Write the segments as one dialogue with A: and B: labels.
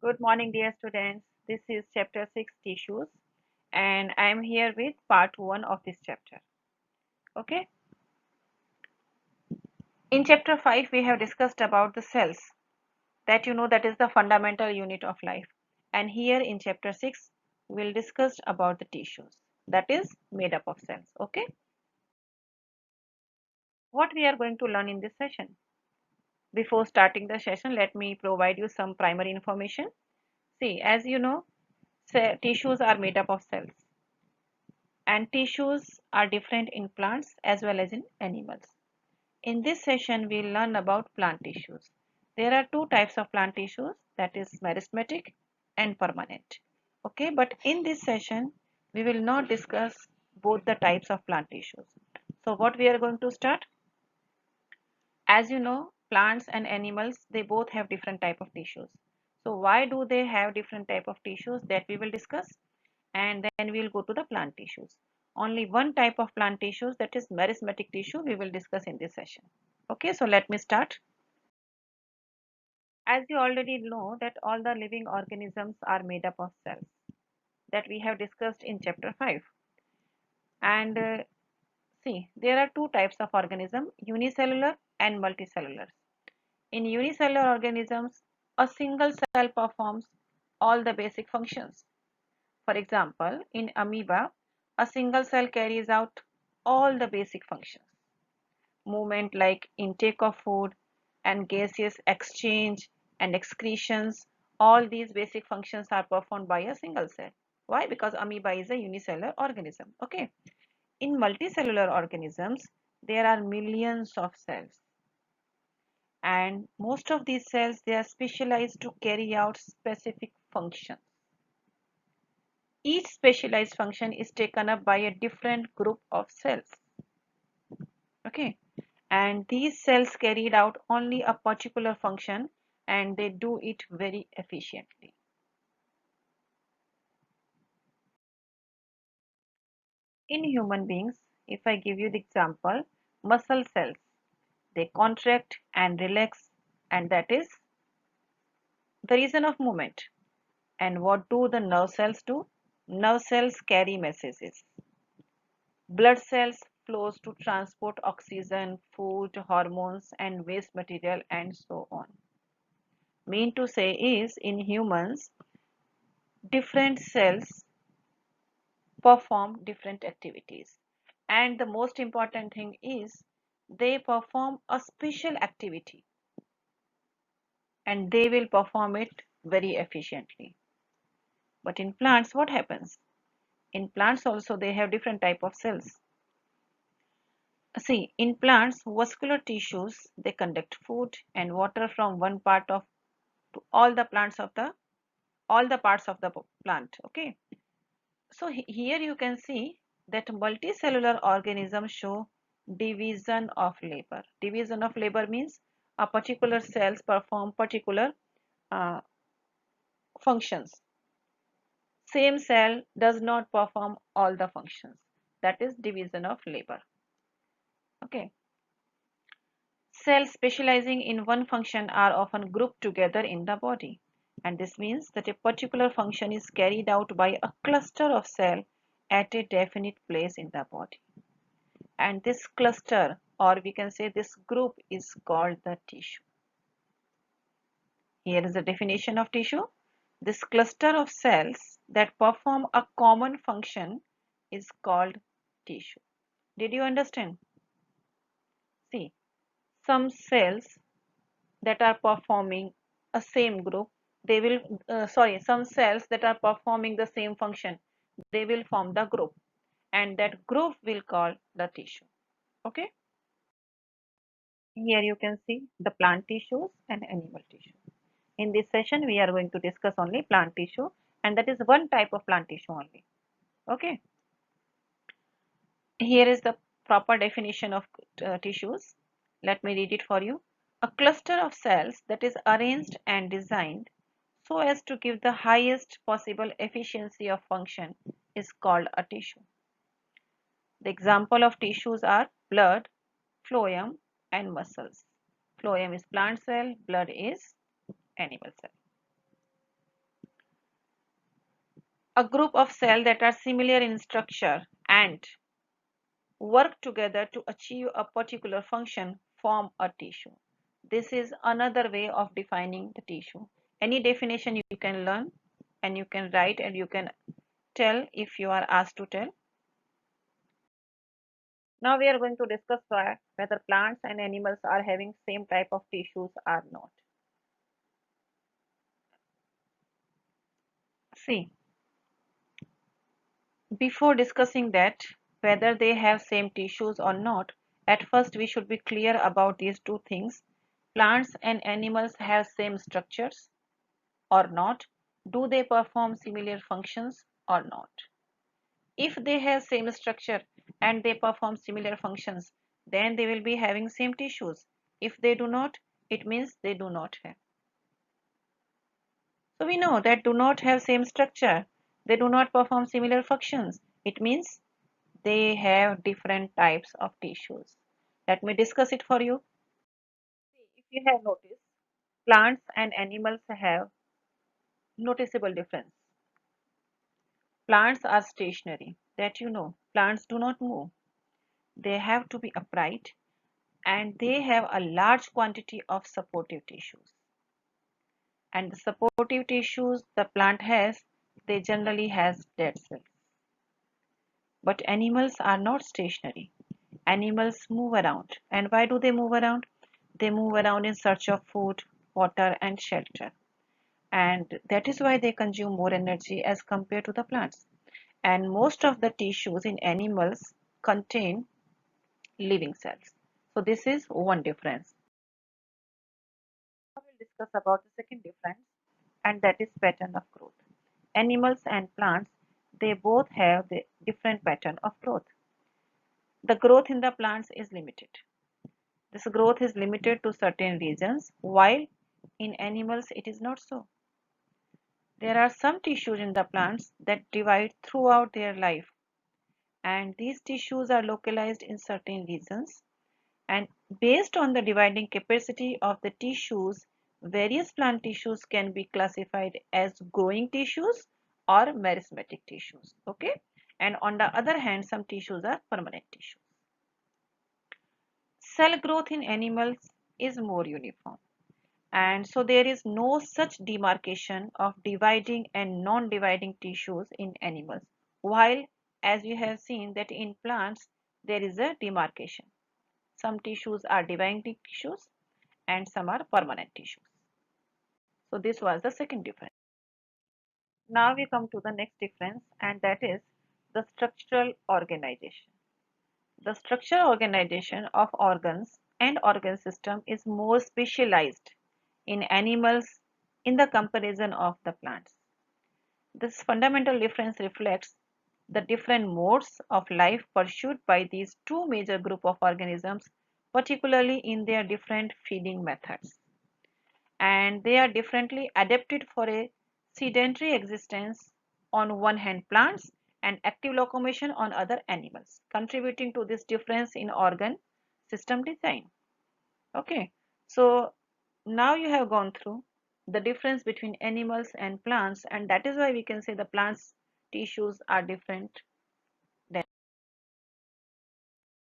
A: Good morning, dear students. This is chapter 6 tissues, and I am here with part 1 of this chapter. Okay, in chapter 5, we have discussed about the cells that that is the fundamental unit of life, and here in chapter 6, we will discuss about the tissues that is made up of cells. Okay, what we are going to learn in this session? Before starting the session, let me provide you some primary information. See, as you know, tissues are made up of cells. And tissues are different in plants as well as in animals. In this session, we'll learn about plant tissues. There are two types of plant tissues, that is meristematic and permanent. Okay, but in this session, we will not discuss both the types of plant tissues. So what we are going to start? As you know, plants and animals, they both have different type of tissues. So why do they have different type of tissues, that we will discuss, and then we'll go to the plant tissues. Only one type of plant tissues, that is meristematic tissue, we will discuss in this session. Okay, so let me start. As you already know that all the living organisms are made up of cells, that we have discussed in chapter 5. And see, there are two types of organism, unicellular and multicellular. In unicellular organisms, a single cell performs all the basic functions. For example, in amoeba, a single cell carries out all the basic functions. Movement like intake of food and gaseous exchange and excretions, all these basic functions are performed by a single cell. Why? Because amoeba is a unicellular organism. Okay. In multicellular organisms, there are millions of cells. And most of these cells, they are specialized to carry out specific functions. Each specialized function is taken up by a different group of cells. Okay, and these cells carried out only a particular function and they do it very efficiently. In human beings, if I give you the example, muscle cells, they contract and relax, and that is the reason of movement. And what do the nerve cells do? Nerve cells carry messages. Blood cells flows to transport oxygen, food, hormones and waste material and so on. Mean to say is, in humans, different cells perform different activities. And the most important thing is they perform a special activity and they will perform it very efficiently. But in plants, what happens? In plants also they have different type of cells. See, in plants, vascular tissues, they conduct food and water from one part of to all the parts of the plant. Okay. So here you can see that multicellular organisms show division of labor. Division of labor means a particular cells perform particular uh, functions. Same cell does not perform all the functions. That is division of labor. Okay. Cells specializing in one function are often grouped together in the body. And this means that a particular function is carried out by a cluster of cells at a definite place in the body. And this cluster, or we can say this group, is called the tissue. Here is the definition of tissue. This cluster of cells that perform a common function is called tissue. Did you understand? See, some cells that are performing a same group, they will, some cells that are performing the same function, they will form the group, and that group will call the tissue. Okay. Here you can see the plant tissues and animal tissue. In this session, we are going to discuss only plant tissue, and that is one type of plant tissue only. Okay. Here is the proper definition of tissues. Let me read it for you. A cluster of cells that is arranged and designed so as to give the highest possible efficiency of function is called a tissue. The example of tissues are blood, phloem, and muscles. Phloem is plant cell, blood is animal cell. A group of cells that are similar in structure and work together to achieve a particular function form a tissue. This is another way of defining the tissue. Any definition you can learn and you can write and you can tell if you are asked to tell. Now we are going to discuss whether plants and animals are having same type of tissues or not. See, before discussing that, whether they have same tissues or not, at first we should be clear about these two things. Plants and animals have same structures or not? Do they perform similar functions or not? If they have same structure and they perform similar functions, then they will be having same tissues. If they do not, it means they do not have. So we know that do not have same structure. They do not perform similar functions. It means they have different types of tissues. Let me discuss it for you. See, if you have noticed, plants and animals have noticeable difference. Plants are stationary. That you know. Plants do not move. They have to be upright and they have a large quantity of supportive tissues. And the supportive tissues the plant has, they generally has dead cells. But animals are not stationary. Animals move around. And why do they move around? They move around in search of food, water, and shelter. And that is why they consume more energy as compared to the plants. And most of the tissues in animals contain living cells. So this is one difference. Now we'll discuss about the second difference, and that is pattern of growth. Animals and plants, they both have the different pattern of growth. The growth in the plants is limited. This growth is limited to certain regions, while in animals it is not so. There are some tissues in the plants that divide throughout their life, and these tissues are localized in certain regions. And based on the dividing capacity of the tissues, various plant tissues can be classified as growing tissues or meristematic tissues. Okay. And on the other hand, some tissues are permanent tissues. Cell growth in animals is more uniform. And so there is no such demarcation of dividing and non-dividing tissues in animals. While as you have seen that in plants, there is a demarcation. Some tissues are dividing tissues and some are permanent tissues. So this was the second difference. Now we come to the next difference, and that is the structural organization. The structural organization of organs and organ system is more specialized in animals in the comparison of the plants. This fundamental difference reflects the different modes of life pursued by these two major group of organisms, particularly in their different feeding methods. And they are differently adapted for a sedentary existence on one hand plants and active locomotion on other animals, contributing to this difference in organ system design. Okay, so now you have gone through the difference between animals and plants, and that is why we can say the plants tissues are different than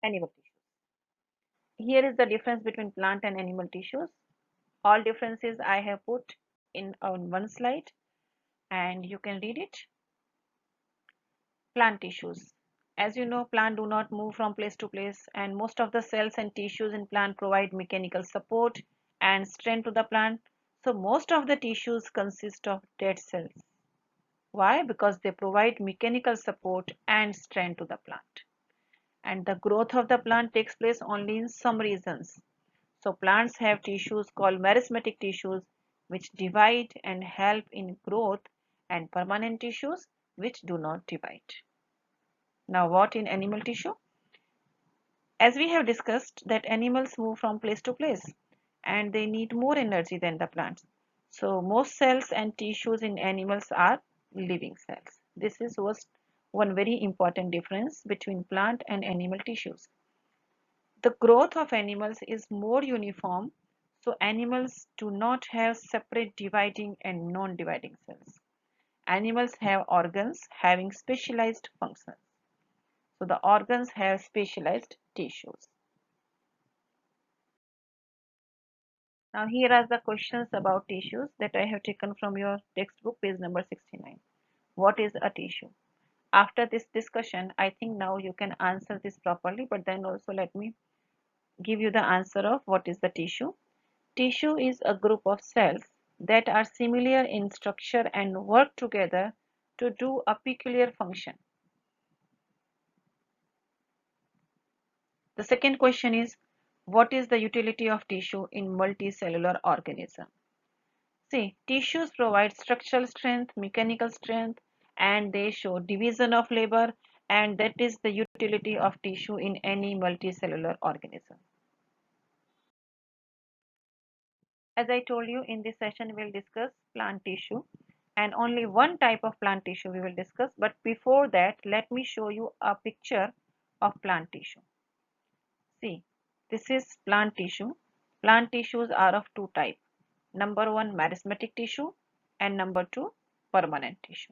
A: animal tissues. Here is the difference between plant and animal tissues. All differences I have put in on one slide and you can read it. Plant tissues. As you know, plants do not move from place to place, and most of the cells and tissues in plant provide mechanical support and strength to the plant. So most of the tissues consist of dead cells. Why? Because they provide mechanical support and strength to the plant. And the growth of the plant takes place only in some regions. So plants have tissues called meristematic tissues which divide and help in growth, and permanent tissues which do not divide. Now what in animal tissue? As we have discussed that animals move from place to place and they need more energy than the plants. So most cells and tissues in animals are living cells. This was one very important difference between plant and animal tissues. The growth of animals is more uniform, so animals do not have separate dividing and non-dividing cells. Animals have organs having specialized functions. So the organs have specialized tissues. Now here are the questions about tissues that I have taken from your textbook, page number 69. What is a tissue? After this discussion, I think now you can answer this properly, but then also let me give you the answer of what is the tissue. Tissue is a group of cells that are similar in structure and work together to do a peculiar function. The second question is, what is the utility of tissue in multicellular organism? See, tissues provide structural strength, mechanical strength, and they show division of labor, and that is the utility of tissue in any multicellular organism. As I told you, in this session we'll discuss plant tissue, and only one type of plant tissue we will discuss. But before that, let me show you a picture of plant tissue. See, this is plant tissue. Plant tissues are of two types. Number one, meristematic tissue, and number two, permanent tissue.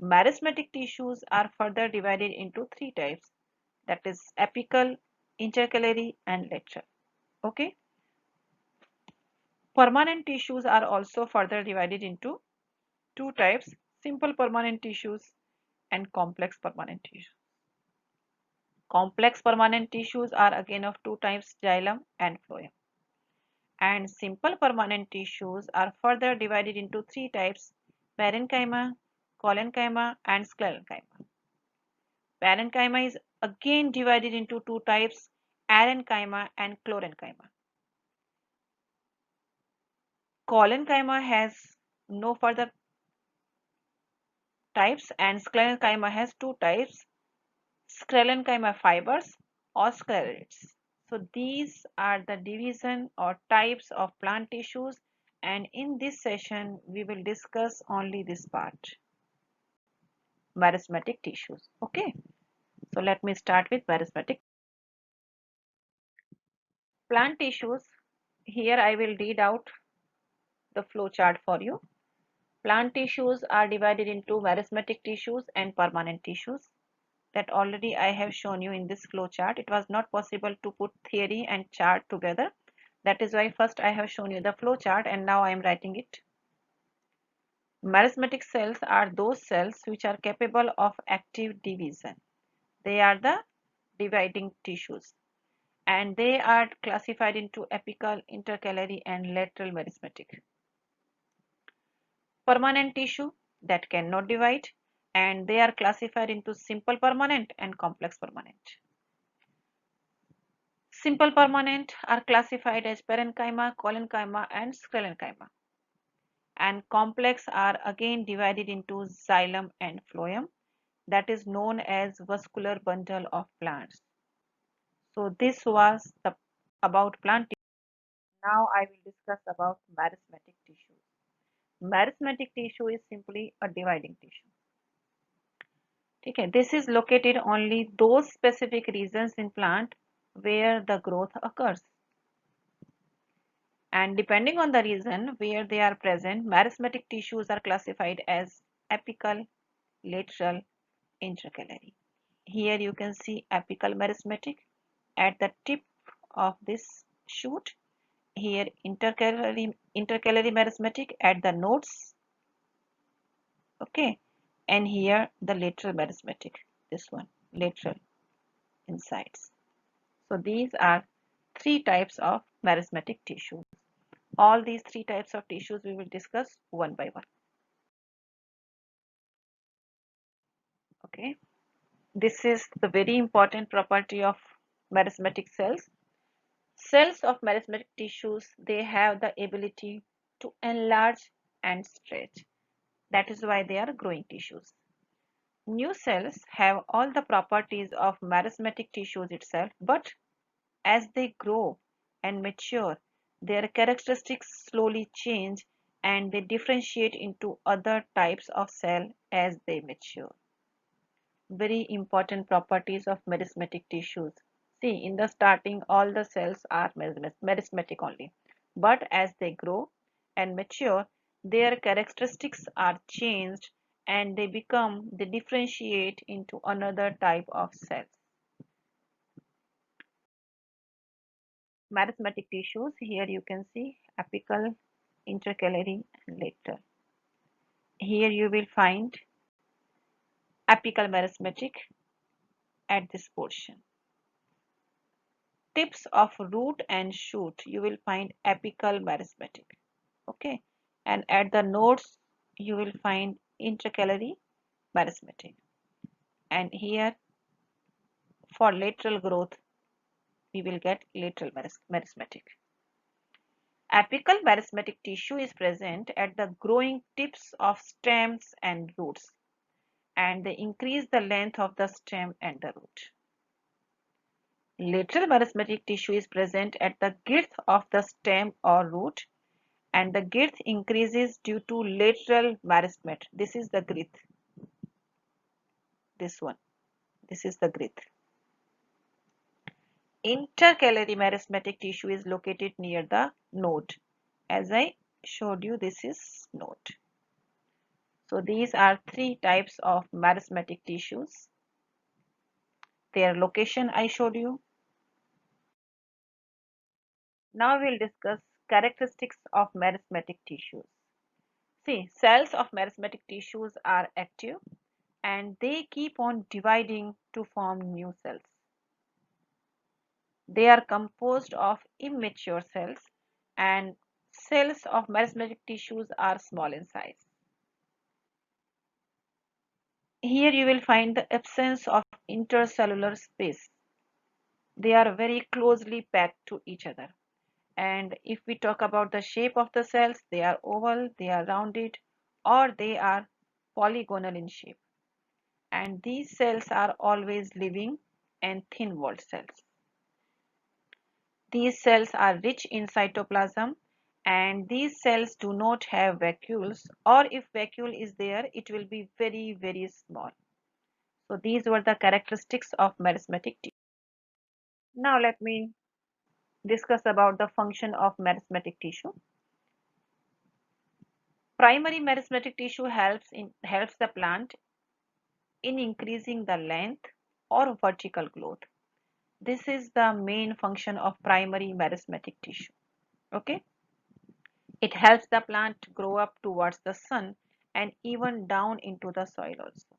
A: Meristematic tissues are further divided into three types, that is apical, intercalary, and lateral. Okay. Permanent tissues are also further divided into two types, simple permanent tissues and complex permanent tissues. Complex permanent tissues are again of two types, xylem and phloem. And simple permanent tissues are further divided into three types, parenchyma, collenchyma, and sclerenchyma. Parenchyma is again divided into two types, arenchyma and chlorenchyma. Collenchyma has no further types and sclerenchyma has two types, sclerenchyma fibers or sclerites. So these are the division or types of plant tissues, and in this session we will discuss only this part, meristematic tissues. Okay, so let me start with meristematic plant tissues. Here I will read out the flow chart for you. Plant tissues are divided into meristematic tissues and permanent tissues. That already I have shown you in this flow chart. It was not possible to put theory and chart together. That is why first I have shown you the flow chart and now I am writing it. Meristematic cells are those cells which are capable of active division. They are the dividing tissues, and they are classified into apical, intercalary, and lateral meristematic. Permanent tissue that cannot divide, and they are classified into simple permanent and complex permanent. Simple permanent are classified as parenchyma, collenchyma, and sclerenchyma, and complex are again divided into xylem and phloem, that is known as vascular bundle of plants. So this was about plant tissue. Now I will discuss about meristematic tissue. Meristematic tissue is simply a dividing tissue. Okay, this is located only those specific regions in plant where the growth occurs. And depending on the region where they are present, meristematic tissues are classified as apical, lateral, intercalary. Here you can see apical meristematic at the tip of this shoot. Here intercalary meristematic at the nodes. Okay, and here the lateral meristematic, this one, lateral insides. So these are three types of meristematic tissues. All these three types of tissues we will discuss one by one. Okay, this is the very important property of meristematic cells. Cells of meristematic tissues, they have the ability to enlarge and stretch. That is why they are growing tissues. New cells have all the properties of meristematic tissues itself, but as they grow and mature, their characteristics slowly change and they differentiate into other types of cell as they mature. Very important properties of meristematic tissues. See, in the starting, all the cells are meristematic only, but as they grow and mature, their characteristics are changed and they differentiate into another type of cells. Meristematic tissues, here you can see apical, intercalary, and lateral. Here you will find apical meristematic at this portion. Tips of root and shoot, you will find apical meristematic. Okay, and at the nodes you will find intercalary meristematic. And here for lateral growth we will get lateral meristematic. Apical meristematic tissue is present at the growing tips of stems and roots, and they increase the length of the stem and the root. Lateral meristematic tissue is present at the girth of the stem or root, and the girth increases due to lateral meristematic. This is the girth. This one. This is the girth. Intercalary meristematic tissue is located near the node. As I showed you, this is node. So these are three types of meristematic tissues. Their location I showed you. Now we'll discuss characteristics of meristematic tissues. See, cells of meristematic tissues are active and they keep on dividing to form new cells. They are composed of immature cells, and cells of meristematic tissues are small in size. Here you will find the absence of intercellular space. They are very closely packed to each other. And if we talk about the shape of the cells, they are oval, they are rounded, or they are polygonal in shape. And these cells are always living and thin-walled cells. These cells are rich in cytoplasm, and these cells do not have vacuoles, or if vacuole is there, it will be very, very small. So these were the characteristics of meristematic tissue. Now let me discuss about the function of meristematic tissue. Primary meristematic tissue helps the plant in increasing the length or vertical growth. This is the main function of primary meristematic tissue. Okay, it helps the plant grow up towards the sun and even down into the soil also.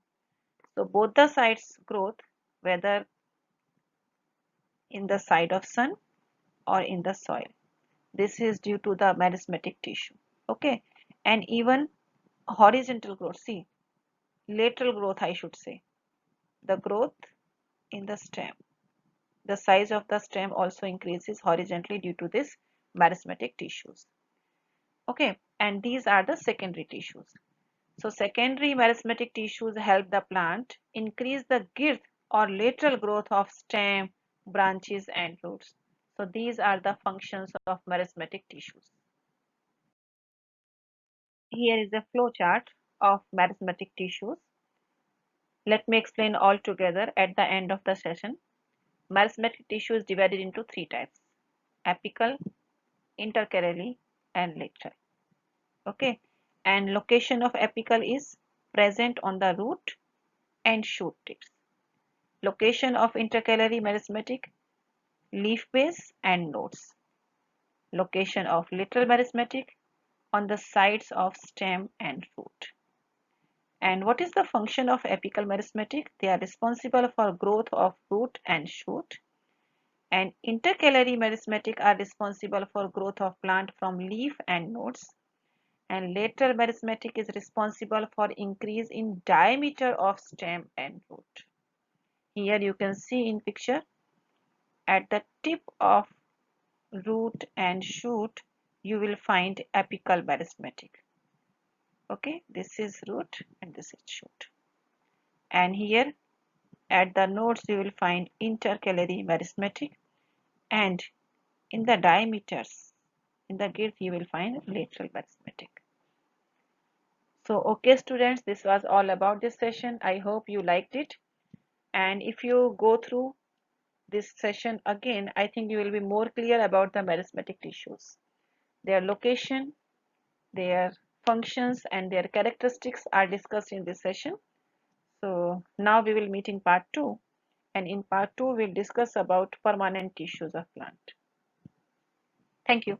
A: So both the sides growth, whether in the side of sun or in the soil, this is due to the meristematic tissue. Okay, and even horizontal growth, see, lateral growth I should say, the growth in the stem, the size of the stem also increases horizontally due to this meristematic tissues. Okay, and these are the secondary tissues. So secondary meristematic tissues help the plant increase the girth or lateral growth of stem, branches and roots. So these are the functions of meristematic tissues. Here is a flow chart of meristematic tissues. Let me explain all together at the end of the session. Meristematic tissue is divided into three types: apical, intercalary and lateral. Okay, and location of apical is present on the root and shoot tips. Location of intercalary meristematic, leaf base and nodes. Location of lateral meristematic, on the sides of stem and root. And what is the function of apical meristematic? They are responsible for growth of root and shoot. And intercalary meristematic are responsible for growth of plant from leaf and nodes. And lateral meristematic is responsible for increase in diameter of stem and root. Here you can see in picture at the tip of root and shoot you will find apical meristematic. Okay, this is root and this is shoot. And here at the nodes you will find intercalary meristematic, and in the diameters in the girth you will find lateral meristematic. So okay students, this was all about this session. I hope you liked it, and if you go through this session again, I think you will be more clear about the meristematic tissues, their location, their functions and their characteristics are discussed in this session. So now we will meet in part 2, and in part 2 we'll discuss about permanent tissues of plant. Thank you.